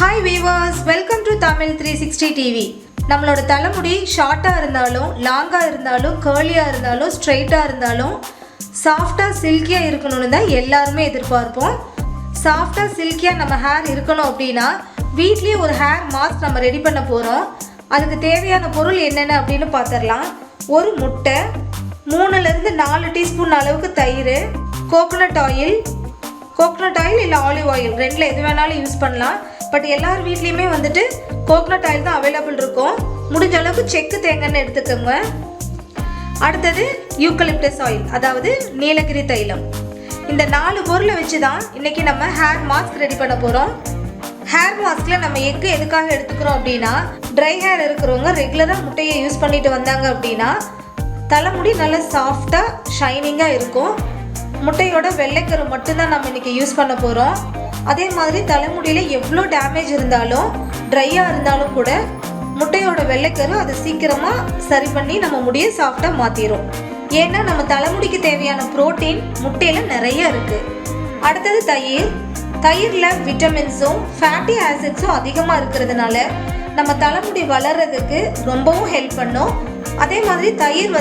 Hi viewers, welcome to TAMIL360 TV. நம்மளோட தலைமுடி ஷார்ட்டா இருந்தாலும் லாங்கா இருந்தாலும் கர்லியா இருந்தாலும் ஸ்ட்ரைட்டா இருந்தாலும் சாஃப்ட்டா சில்கியா இருக்கணும்னு தான் எல்லாரும் எதிர்பார்ப்போம். சாஃப்ட்டா சில்கியா நம்ம ஹேர் இருக்கணும் அப்படினா வீட்லயே ஒரு ஹேர் மாஸ்க் நம்ம ரெடி பண்ண போறோம். அதுக்கு தேவையான பொருள் என்னென்ன அப்படினு பார்த்தறலாம். ஒரு முட்டை, 3 ல இருந்து 4 டீஸ்பூன் அளவுக்கு தயிர், கோகனட் ஆயில் இல்ல ஆலிவ் ஆயில் ரெண்டுல எது வேணாலும் யூஸ் பண்ணலாம். பட் எல்லார் வீட்லயுமே வந்துட்டு கோகனட் ஆயில் தான் அவைலபிள் இருக்கும். முடிஞ்ச அளவுக்கு செக்கு தேங்காய் எடுத்துக்கோங்க. அடுத்தது யூக்கலிப்டஸ் ஆயில், அதாவது நீலகிரி தைலம். இந்த 4 பொருளை வச்சு தான் இன்னைக்கு நம்ம ஹேர் மாஸ்க் ரெடி பண்ண போறோம். ஹேர் மாஸ்க்ல நம்ம எக்கு எதுக்காக எடுத்துக்கிறோம் அப்படின்னா, ட்ரை ஹேர் இருக்கிறவங்க ரெகுலரா முட்டையை யூஸ் பண்ணிட்டு வந்தாங்க அப்படின்னா தலைமுடி நல்லா சாஃப்டா ஷைனிங்கா இருக்கும். முட்டையோட வெள்ளைக்கரு மட்டும்தான் நம்ம இன்னைக்கு யூஸ் பண்ண போறோம். அதே மாதிரி தலைமுடியில எவ்வளோ டேமேஜ் இருந்தாலும் ட்ரையாக இருந்தாலும் கூட முட்டையோட வெள்ளைக்கரு அதை சீக்கிரமா சரி பண்ணி நம்ம முடியை சாஃப்டா மாத்திரும். ஏன்னா நம்ம தலைமுடிக்கு தேவையான புரோட்டீன் முட்டையில நிறைய இருக்கு. அடுத்தது தயிர்ல விட்டமின்ஸும் ஃபேட்டி ஆசிட்ஸும் அதிகமா இருக்கிறதுனால நம்ம தலைமுடி வளர்றதுக்கு ரொம்பவும் ஹெல்ப் பண்ணும். அதே மாதிரி தயிர்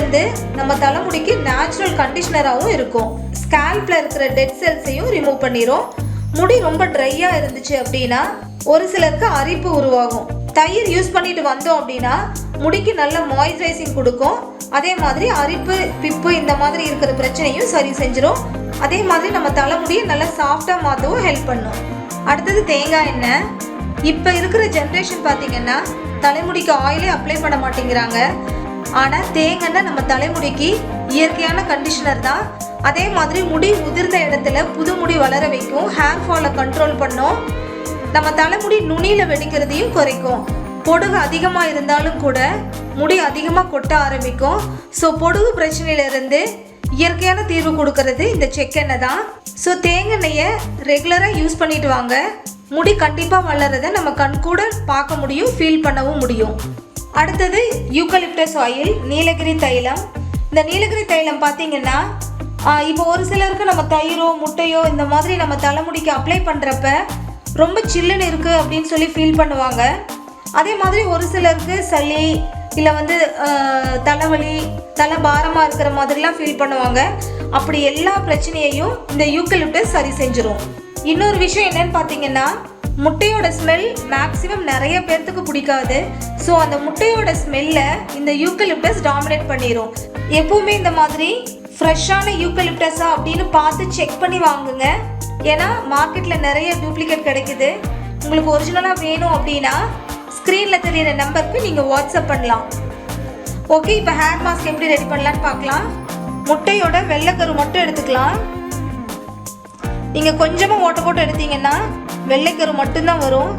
நம்ம தலைமுடிக்கு நேச்சுரல் கண்டிஷனராகவும் இருக்கும். ஸ்கேல்ப்ல இருக்கிற டெட் செல்ஸையும் ரிமூவ் பண்ணிரும். முடி ரொம்ப ட்ரையா இருந்துச்சு அப்படின்னா ஒரு சிலருக்கு அரிப்பு உருவாகும். தயிர் யூஸ் பண்ணிட்டு வந்தோம் அப்படின்னா முடிக்கு நல்ல மாய்ஸ்சரைசிங் கொடுக்கும். அதே மாதிரி அரிப்பு, பிப்பு இந்த மாதிரி இருக்கிற பிரச்சனையும் சரி செஞ்சிடும். அதே மாதிரி நம்ம தலைமுடியை நல்லா சாஃப்டா மாற்றவும் ஹெல்ப் பண்ணும். அடுத்தது தேங்காய் எண்ணெய். இப்போ இருக்கிற ஜென்ரேஷன் பார்த்தீங்கன்னா தலைமுடிக்கு ஆயிலே அப்ளை பண்ண மாட்டேங்கிறாங்க. ஆனால் தேங்காய் எண்ணெய் நம்ம தலைமுடிக்கு இயற்கையான கண்டிஷனர் தான். அதே மாதிரி முடி உதிர்ந்த இடத்துல புது முடி வளர வைக்கும், ஹேர் ஃபாலை கண்ட்ரோல் பண்ணும், நம்ம தலைமுடி நுனியில் வெடிக்கிறதையும் குறைக்கும். பொடுகு அதிகமாக இருந்தாலும் கூட முடி அதிகமாக கொட்ட ஆரம்பிக்கும். ஸோ பொடுகு பிரச்சனையிலிருந்து இயற்கையான தீர்வு கொடுக்கறது இந்த செக்கெண்ணெய் தான். ஸோ தேங்காய் ரெகுலராக யூஸ் பண்ணிட்டு வாங்க. முடி கண்டிப்பாக வளர்றதை நம்ம கண் கூட பார்க்க முடியும், ஃபீல் பண்ணவும் முடியும். அடுத்தது யூக்கலிப்டஸ் ஆயில், நீலகிரி தைலம். இந்த நீலகிரி தைலம் பார்த்தீங்கன்னா இப்போ ஒரு சிலருக்கு நம்ம தயிரோ முட்டையோ இந்த மாதிரி நம்ம தலைமுடிக்கு அப்ளை பண்ணுறப்ப ரொம்ப சில்லுன்னு இருக்குது அப்படின்னு சொல்லி ஃபீல் பண்ணுவாங்க. அதே மாதிரி ஒரு சிலருக்கு சளி இல்லை தலைவலி, தலை பாரமாக இருக்கிற மாதிரிலாம் ஃபீல் பண்ணுவாங்க. அப்படி எல்லா பிரச்சனையையும் இந்த யூக்கலிப்டஸ் சரி செஞ்சிடும். இன்னொரு விஷயம் என்னன்னு பார்த்தீங்கன்னா, முட்டையோட ஸ்மெல் மேக்ஸிமம் நிறைய பேர்த்துக்கு பிடிக்காது. ஸோ அந்த முட்டையோட ஸ்மெல்லை இந்த யூக்கலிப்டஸ் டாமினேட் பண்ணிடும். எப்பவுமே இந்த மாதிரி ஃப்ரெஷ்ஷான யூக்கலிப்டஸா அப்படின்னு பார்த்து செக் பண்ணி வாங்குங்க. ஏன்னா மார்க்கெட்டில் நிறைய டூப்ளிகேட் கிடைக்குது. உங்களுக்கு ஒரிஜினலாக வேணும் அப்படின்னா ஸ்க்ரீனில் தெரியிற நம்பருக்கு நீங்கள் வாட்ஸ்அப் பண்ணலாம். ஓகே, இப்போ ஹேர் மாஸ்க் எப்படி ரெடி பண்ணலான்னு பார்க்கலாம். முட்டையோட வெள்ளைக்கரு மட்டும் எடுத்துக்கலாம். நீங்கள் கொஞ்சமாக ஓட்ட போட்டு எடுத்தீங்கன்னா வெள்ளைக்கரு மட்டும்தான் வரும்.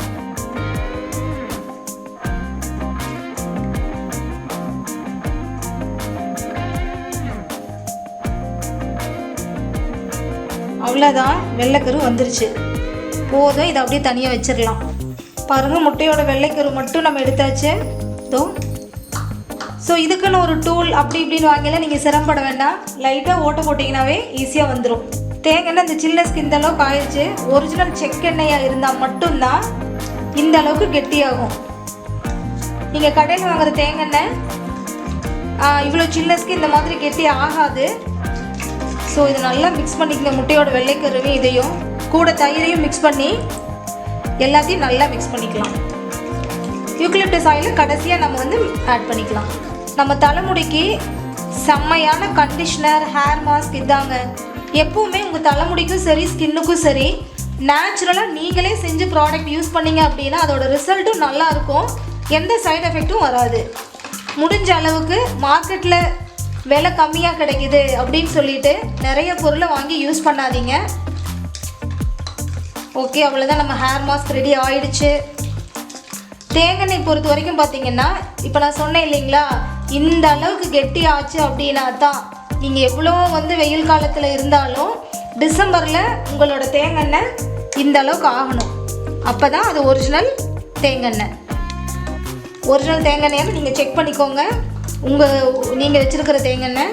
அவ்வளோதான், வெள்ளைக்கரு வந்துருச்சு. போதும், இதை அப்படியே தனியாக வச்சிடலாம். பாருங்கள், முட்டையோட வெள்ளைக்கரு மட்டும் நம்ம எடுத்தாச்சு. ஸோ இதுக்குன்னு ஒரு டூல் அப்படி இப்படின்னு வாங்கல நீங்கள் சிரமப்பட வேண்டாம். லைட்டாக ஓட்ட போட்டிங்கனாவே ஈஸியாக வந்துடும். தேங்காய் இந்த சில்னஸ்க்கு இந்த அளவுக்கு ஆயிடுச்சு. ஒரிஜினல் செக்கெண்ணெயாக இருந்தால் மட்டும்தான் இந்த அளவுக்கு கெட்டியாகும். நீங்கள் கடையில் வாங்குற தேங்காய் இவ்வளோ சில்னஸ்க்கு இந்த மாதிரி கெட்டி ஆகாது. ஸோ இதை நல்லா மிக்ஸ் பண்ணிக்கங்க. முட்டையோட வெள்ளைக்கருவையும் இதையும் கூட தயிரையும் மிக்ஸ் பண்ணி எல்லாத்தையும் நல்லா மிக்ஸ் பண்ணிக்கலாம். யூக்கலிப்டஸ் ஆயிலை கடைசியாக நம்ம ஆட் பண்ணிக்கலாம். நம்ம தலைமுடிக்கு செம்மையான கண்டிஷனர், ஹேர் மாஸ்க் இதாங்க. எப்பவுமே உங்கள் தலைமுடிக்கும் சரி ஸ்கின்னுக்கும் சரி நேச்சுரலாக நீங்களே செஞ்சு ப்ராடக்ட் யூஸ் பண்ணீங்க அப்படின்னா அதோட ரிசல்ட்டும் நல்லா இருக்கும், எந்த சைடு எஃபெக்டும் வராது. முடிஞ்ச அளவுக்கு மார்க்கெட்டில் விலை கம்மியாக கிடைக்குது அப்படின்னு சொல்லிட்டு நிறைய பொருளை வாங்கி யூஸ் பண்ணாதீங்க. ஓகே, அவ்வளோதான், நம்ம ஹேர் மாஸ்க் ரெடி ஆயிடுச்சு. தேங்காய் பொறுத்த வரைக்கும் பார்த்தீங்கன்னா இப்போ நான் சொன்னேன் இல்லைங்களா, இந்த அளவுக்கு கெட்டி ஆச்சு அப்படின்னா தான் நீங்கள் எவ்வளோ வெயில் காலத்தில் இருந்தாலும் டிசம்பரில் உங்களோட தேங்காய் இந்த அளவுக்கு ஆகணும். அப்போ தான் அது ஒரிஜினல் தேங்காய். ஒரிஜினல் தேங்காய் நீங்கள் செக் பண்ணிக்கோங்க. நீங்கள் வச்சுருக்கிற தேங்காய்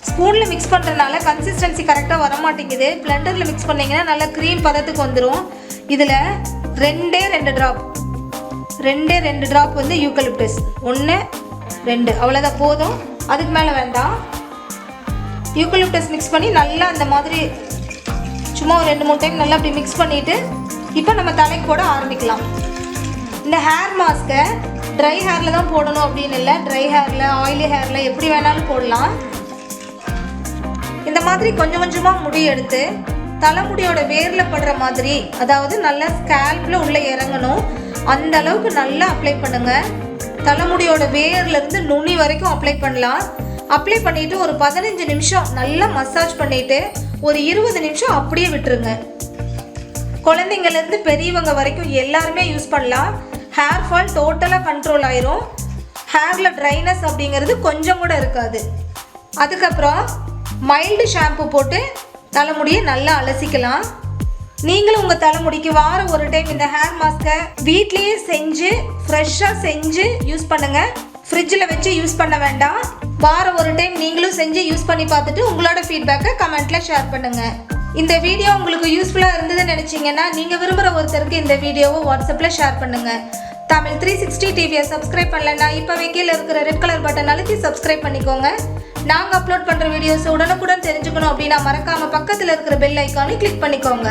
ஸ்பூனில் மிக்ஸ் பண்ணுறதுனால கன்சிஸ்டன்சி கரெக்டாக வர மாட்டேங்குது. பிளெண்டரில் மிக்ஸ் பண்ணிங்கன்னா நல்லா க்ரீம் பதத்துக்கு வந்துடும். இதில் 2 ட்ராப் வந்து யூக்கலிப்டஸ். 1 2 அவ்வளோதான் போதும், அதுக்கு மேலே வேண்டாம். யூக்கலிப்டஸ் மிக்ஸ் பண்ணி நல்லா அந்த மாதிரி சும்மா ஒரு 2-3 டைம் நல்லா அப்படி மிக்ஸ் பண்ணிவிட்டு இப்போ நம்ம தலைக்கு போட ஆரம்பிக்கலாம். இந்த ஹேர் மாஸ்க்கை ட்ரை ஹேரில் தான் போடணும் அப்படின்னு இல்லை, ட்ரை ஹேரில் ஆயிலி ஹேரில் எப்படி வேணாலும் போடலாம். இந்த மாதிரி கொஞ்சம் கொஞ்சமாக முடி எடுத்து தலைமுடியோட வேரில் படுற மாதிரி, அதாவது நல்லா ஸ்கேல்பில் உள்ளே இறங்கணும் அந்த அளவுக்கு நல்லா அப்ளை பண்ணுங்கள். தலைமுடியோட வேர்லேருந்து நுனி வரைக்கும் அப்ளை பண்ணலாம். அப்ளை பண்ணிவிட்டு ஒரு 15 நிமிஷம் நல்லா மசாஜ் பண்ணிவிட்டு ஒரு 20 நிமிஷம் அப்படியே விட்டுருங்க. குழந்தைங்கள்லேருந்து பெரியவங்க வரைக்கும் எல்லாருமே யூஸ் பண்ணலாம். ஹேர் ஃபால் டோட்டலாக கண்ட்ரோல் ஆயிரும். ஹேரில் ட்ரைனஸ் அப்படிங்கிறது கொஞ்சம் கூட இருக்காது. அதுக்கப்புறம் மைல்டு ஷாம்பு போட்டு தலைமுடியை நல்லா அலசிக்கலாம். நீங்களும் உங்கள் தலைமுடிக்கு வாரம் ஒரு டைம் இந்த ஹேர் மாஸ்க்கை வீட்லேயே செஞ்சு ஃப்ரெஷ்ஷாக செஞ்சு யூஸ் பண்ணுங்கள். ஃப்ரிட்ஜில் வச்சு யூஸ் பண்ண வேண்டாம். வாரம் ஒரு டைம் நீங்களும் செஞ்சு யூஸ் பண்ணி பார்த்துட்டு உங்களோட ஃபீட்பேக்கை கமெண்ட்டில் ஷேர் பண்ணுங்கள். இந்த வீடியோ உங்களுக்கு யூஸ்ஃபுல்லாக இருந்ததுன்னு நினச்சிங்கன்னா நீங்கள் விரும்புகிற ஒருத்தருக்கு இந்த வீடியோவை வாட்ஸ்அப்பில் ஷேர் பண்ணுங்கள். தமிழ் 360 டிவியை சப்ஸ்கிரைப் பண்ணலன்னா இப்போவே கீழே இருக்கிற ரெட் கலர் பட்டன் அழுத்தி சப்ஸ்கிரைப் பண்ணிக்கோங்க. நாங்கள் அப்லோட் பண்ணுற வீடியோஸ் உடனுக்குடன் தெரிஞ்சுக்கணும் அப்படின்னா மறக்காமல் பக்கத்தில் இருக்கிற பெல் ஐக்கானை கிளிக் பண்ணிக்கோங்க.